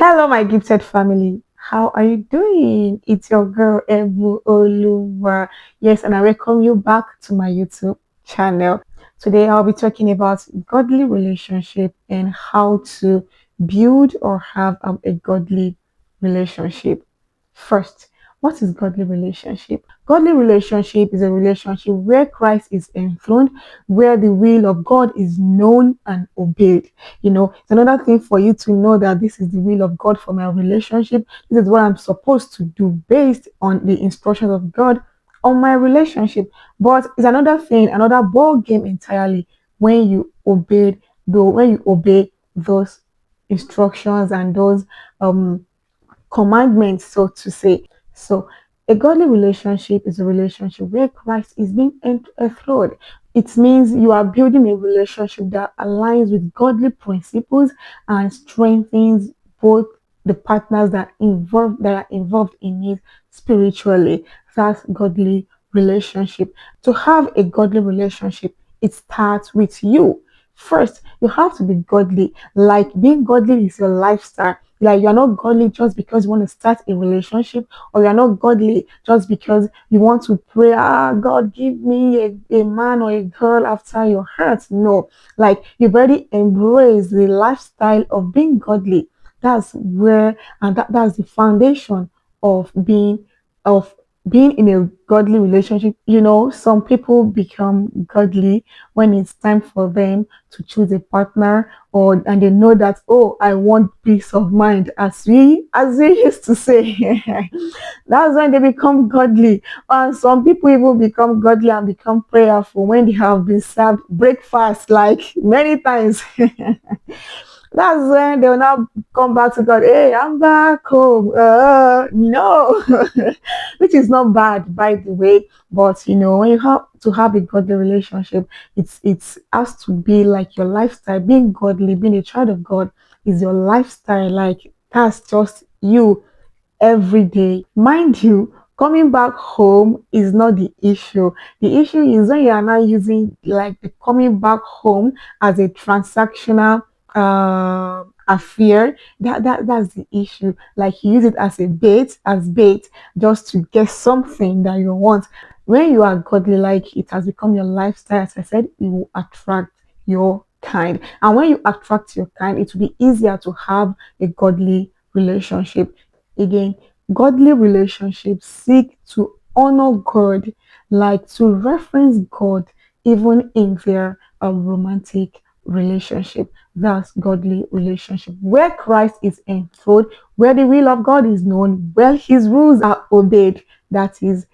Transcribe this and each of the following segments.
Hello, my gifted family. How are you doing? It's your girl Ebu Oluwa. Yes, and I welcome you back to my YouTube channel. Today, I'll be talking about godly relationship and how to build or have a godly relationship. First, what is godly relationship? Godly relationship is a relationship where Christ is enthroned, where the will of God is known and obeyed. It's another thing for you to know that this is the will of God for my relationship. This is what I'm supposed to do based on the instructions of God on my relationship. But it's another thing, another ball game entirely when you obey those instructions and those um commandments, so to say. So, a godly relationship is a relationship where Christ is being enthroned. It means you are building a relationship that aligns with godly principles and strengthens both the partners that are involved in it spiritually. That's godly relationship. To have a godly relationship, it starts with you. First, you have to be godly. Like being godly is your lifestyle. Like you're not godly just because you want to start a relationship, or you're not godly just because you want to pray, God, give me a man or a girl after your heart. No, like you've already embraced the lifestyle of being godly. That's where, and that's the foundation of of being in a godly relationship. Some people become godly when it's time for them to choose a partner, or and they know that, oh, I want peace of mind, as we used to say. That's when they become godly. And some people even become godly and become prayerful when they have been served breakfast like many times. That's when they'll now come back to God. Hey, I'm back home. No, which is not bad, by the way. But when you have to have a godly relationship, it's has to be like your lifestyle. Being godly, being a child of God, is your lifestyle. Like that's just you every day. Mind you, coming back home is not the issue. The issue is when you are not using like the coming back home as a transactional affair. That's the issue. Like you use it as bait, just to get something that you want. When you are godly, like it has become your lifestyle, as I said, you will attract your kind. And when you attract your kind, it will be easier to have a godly relationship. Again, godly relationships seek to honor God, like to reference God even in their romantic relationship. That's godly relationship where Christ is enthroned, where the will of God is known, where His rules are obeyed. That is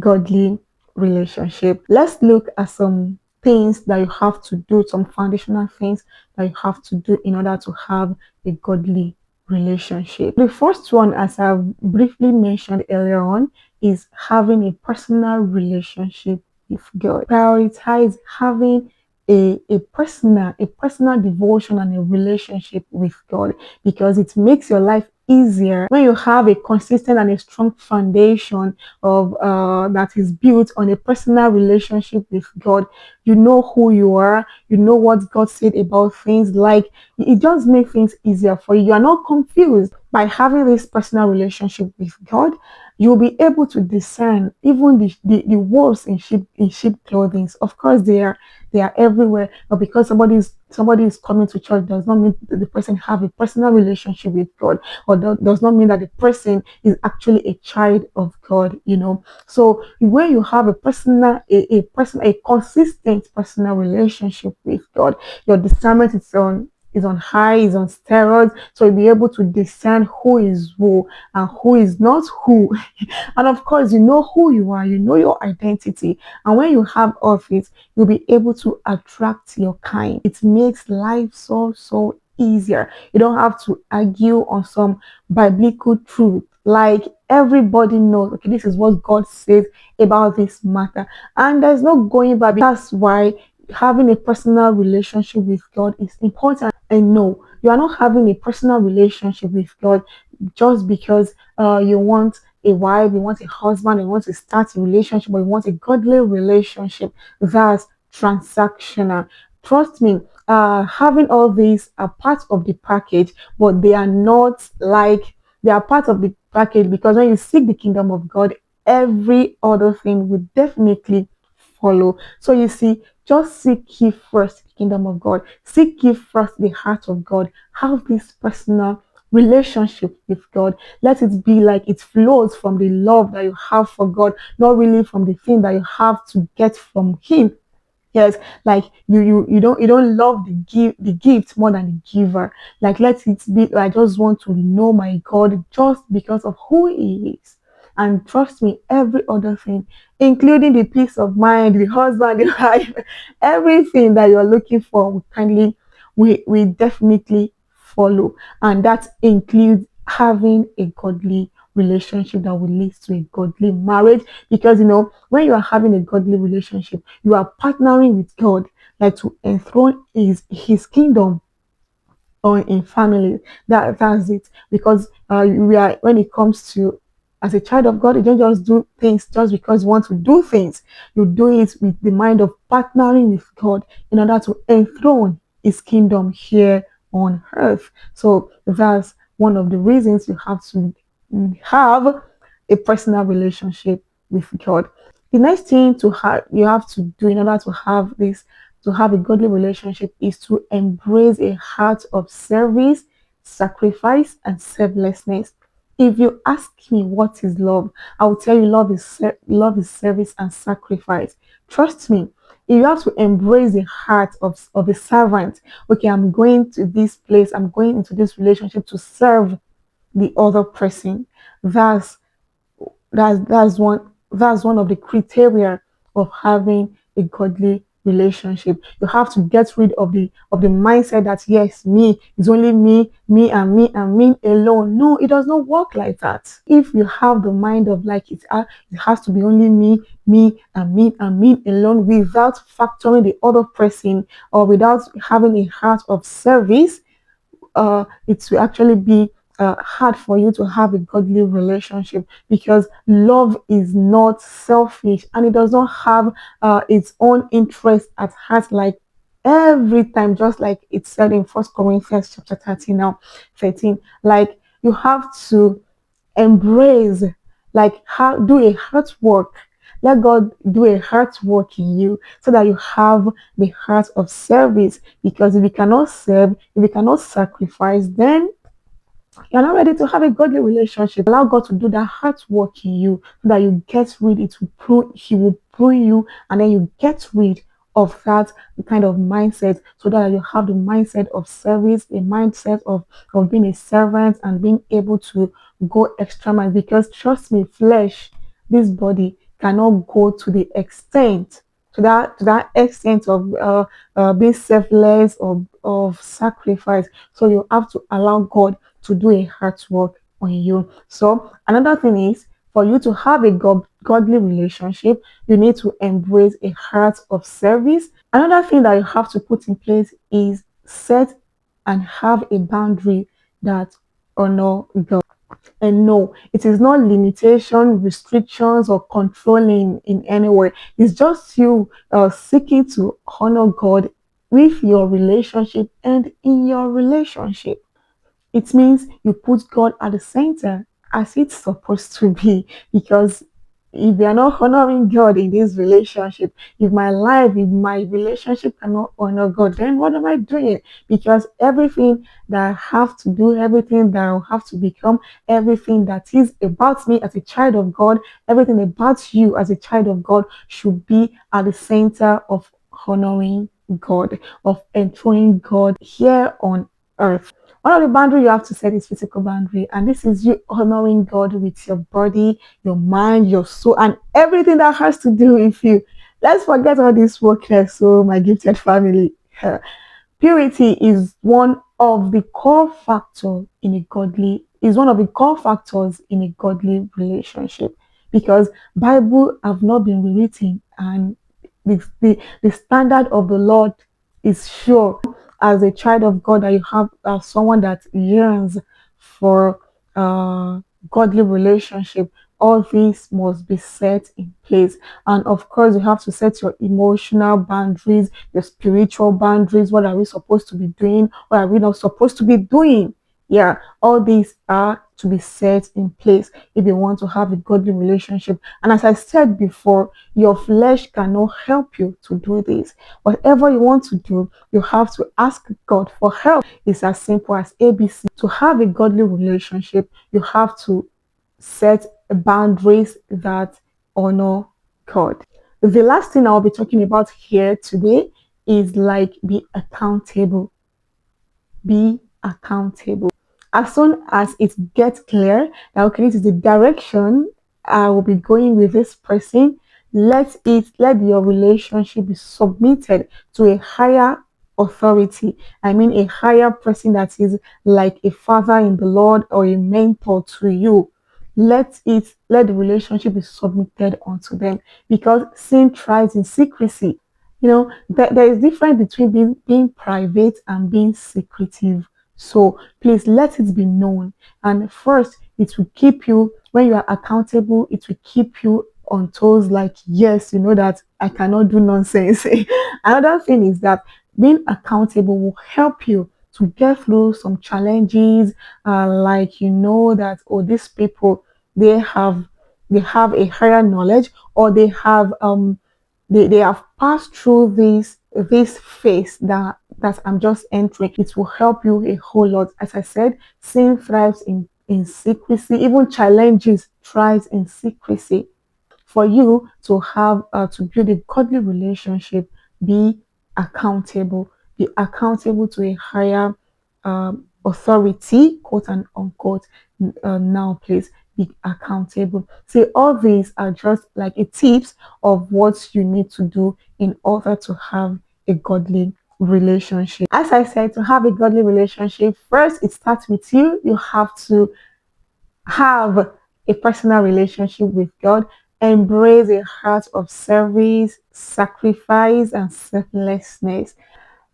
godly relationship. Let's look at some things that you have to do, some foundational things that you have to do in order to have a godly relationship. The first one, as I've briefly mentioned earlier on, is having a personal relationship with God. Prioritize having a personal devotion and a relationship with God, because it makes your life easier when you have a consistent and a strong foundation of that is built on a personal relationship with God. You know who you are, you know what God said about things. Like it just makes things easier for you. You are not confused. By having this personal relationship with God, you'll be able to discern even the wolves in sheep clothing. Of course, they are everywhere, but because somebody is coming to church does not mean that the person have a personal relationship with God, or does not mean that the person is actually a child of God. So when you have a consistent personal relationship with God, your discernment is on high, is on steroids. So you'll be able to discern who is who and who is not who. And of course, you know who you are, you know your identity. And when you have all of it, you'll be able to attract your kind. It makes life so easier. You don't have to argue on some biblical truth. Like everybody knows, okay, this is what God says about this matter. And there's no going back. That's why having a personal relationship with God is important. And no, you are not having a personal relationship with God just because you want a wife, you want a husband, you want to start a relationship, or you want a godly relationship. That's transactional. Trust me, having all these are part of the package, but they are not like they are part of the package because when you seek the kingdom of God, every other thing will definitely follow. So you see, just seek ye first the kingdom of God, seek ye first the heart of God, have this personal relationship with God. Let it be like it flows from the love that you have for God, not really from the thing that you have to get from Him. Yes, like you don't love the gift more than the giver. Like let it be. I just want to know my God just because of who He is, and trust me, every other thing, including the peace of mind, the husband, the wife, everything that you're looking for, will kindly we definitely follow, and that includes having a godly relationship that will lead to a godly marriage. Because when you are having a godly relationship, you are partnering with God, like to enthrone his kingdom or in family. That's it. Because we are when it comes to as a child of God, you don't just do things just because you want to do things. You do it with the mind of partnering with God in order to enthrone his kingdom here on earth. So that's one of the reasons you have to have a personal relationship with God. The next thing to have you have to do in order to have a godly relationship is to embrace a heart of service, sacrifice, and selflessness. If you ask me what is love, I will tell you love is service and sacrifice. Trust me, you have to embrace the heart of a servant. Okay, I'm going to this place, I'm going into this relationship to serve the other person. That's that's one of the criteria of having a godly relationship. You have to get rid of the mindset that yes, me is only me and me and me alone. No, it does not work like that. If you have the mind of like it has to be only me and me and me alone without factoring the other person or without having a heart of service, it will actually be hard for you to have a godly relationship, because love is not selfish and it does not have its own interest at heart, like every time, just like it said in First Corinthians chapter 13 now 13. Like you have to embrace, like how do a heart work. Let God do a heart work in you so that you have the heart of service. Because if you cannot serve, if you cannot sacrifice, then you're not ready to have a godly relationship. Allow God to do that hard work in you so that you get rid, it will prune, He will prune you, and then you get rid of that kind of mindset so that you have the mindset of service, a mindset of being a servant and being able to go extra mile. Because trust me, flesh, this body cannot go to the extent to that extent of being selfless or of sacrifice. So you have to allow God to do a hard work on you. So another thing is, for you to have a godly relationship, you need to embrace a heart of service. Another thing that you have to put in place is set and have a boundary that honor God. And no, it is not limitation, restrictions, or controlling in any way. It's just you seeking to honor God with your relationship and in your relationship. It means you put God at the center as it's supposed to be. Because if you are not honoring God in this relationship, if my relationship cannot honor God, then what am I doing? Because everything that I have to do, everything that I have to become, everything that is about me as a child of God, everything about you as a child of God should be at the center of honoring God, of enthroning God here on earth. One of the boundary you have to set is physical boundary, and this is you honoring God with your body, your mind, your soul, and everything that has to do with you. Let's forget all this workness, so my gifted family. Purity is one of the core factors in a godly relationship, because Bible have not been rewritten, and the standard of the Lord is sure. As a child of God, that you have someone that yearns for godly relationship, all these must be set in place. And of course, you have to set your emotional boundaries, your spiritual boundaries. What are we supposed to be doing? What are we not supposed to be doing? Yeah, all these are to be set in place if you want to have a godly relationship. And as I said before, your flesh cannot help you to do this. Whatever you want to do, you have to ask God for help. It's as simple as ABC. To have a godly relationship, you have to set boundaries that honor God. The last thing I'll be talking about here today is like be accountable. Be accountable. As soon as it gets clear that okay, this is the direction I will be going with this person, let your relationship be submitted to a higher authority. I mean a higher person that is like a father in the Lord or a mentor to you. Let the relationship be submitted unto them because sin thrives in secrecy. There is difference between being private and being secretive. So please let it be known. And first, it will keep you, when you are accountable, it will keep you on toes like, yes, you know that I cannot do nonsense. Another thing is that being accountable will help you to get through some challenges, like you know that, oh, these people, they have they have a higher knowledge, or they have passed through this phase that I'm just entering. It will help you a whole lot. As I said, sin thrives in secrecy. Even challenges thrives in secrecy. For you to have to build a godly relationship, be accountable. Be accountable to a higher authority, quote and unquote. Now, please be accountable. See, all these are just like a tips of what you need to do in order to have a godly relationship. As I said, to have a godly relationship, first it starts with you. You have to have a personal relationship with God, embrace a heart of service, sacrifice, and selflessness.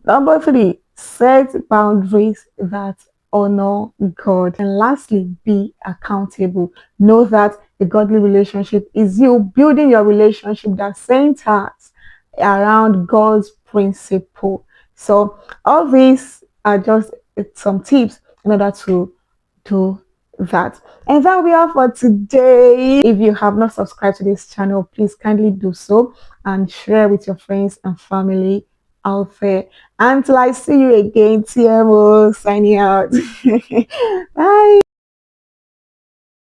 Number three, set boundaries that honor God. And lastly, be accountable. Know that a godly relationship is you building your relationship that centers around God's principle. So, all these are just some tips in order to do that. And that will be all for today. If you have not subscribed to this channel, please kindly do so and share with your friends and family out there. Until I see you again, TMO signing out. Bye.